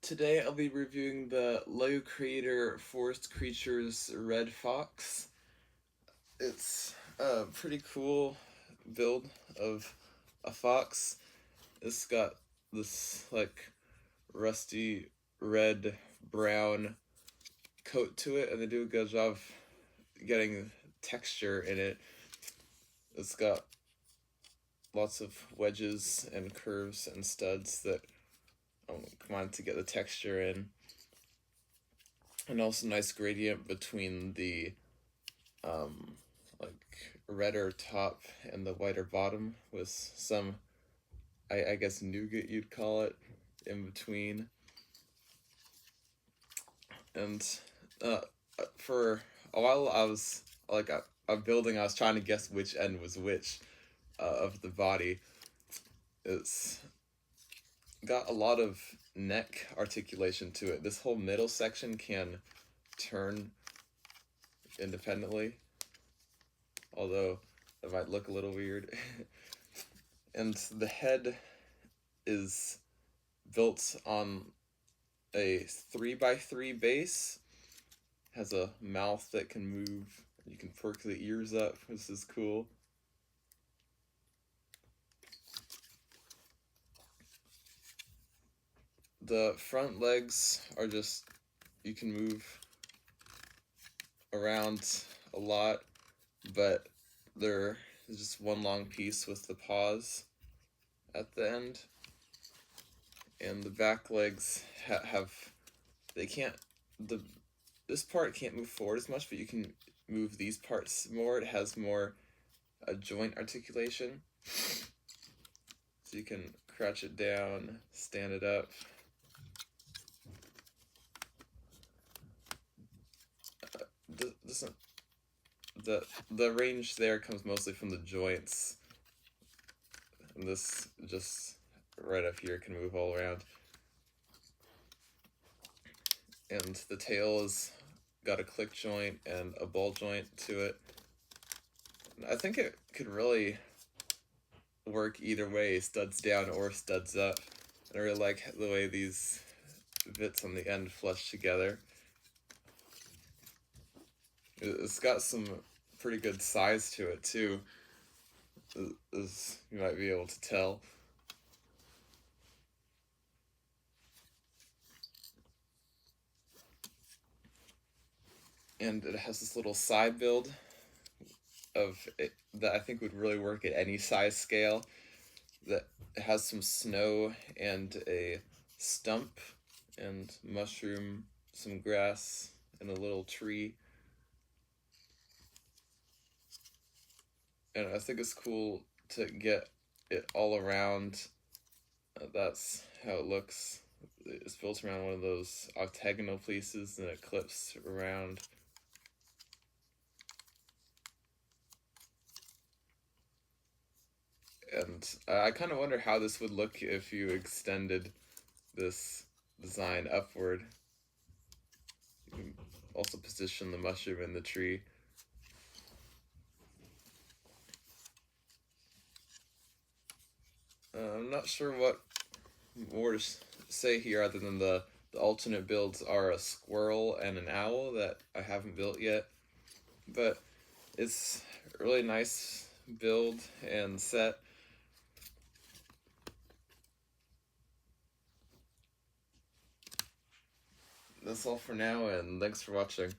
Today I'll be reviewing the LEGO Creator Forest Creatures Red Fox. It's a pretty cool build of a fox. It's got this like rusty red brown coat to it, and they do a good job of getting texture in it. It's got lots of wedges and curves and studs that come on to get the texture in, and also nice gradient between the like redder top and the whiter bottom with some I guess nougat you'd call it in between. And for a while I was like a building, I was trying to guess which end was which of the body. It's got a lot of neck articulation to it. This whole middle section can turn independently, although it might look a little weird. And the head is built on a 3x3 base, has a mouth that can move, you can perk the ears up. This is cool. The front legs are just, you can move around a lot, but they're just one long piece with the paws at the end. And the back legs this part can't move forward as much, but you can move these parts more. It has more joint articulation, so you can crouch it down, stand it up. The range there comes mostly from the joints, and this just right up here can move all around. And the tail has got a click joint and a ball joint to it. I think it could really work either way, studs down or studs up. I really like the way these bits on the end flush together. It's got some pretty good size to it too, as you might be able to tell. And it has this little side build of it that I think would really work at any size scale. That has some snow and a stump and mushroom, some grass, and a little tree. And I think it's cool to get it all around. That's how it looks. It's built around one of those octagonal pieces, and it clips around. And I kind of wonder how this would look if you extended this design upward. You can also position the mushroom in the tree. I'm not sure what more to say here other than the alternate builds are a squirrel and an owl that I haven't built yet. But it's a really nice build and set. That's all for now, and thanks for watching.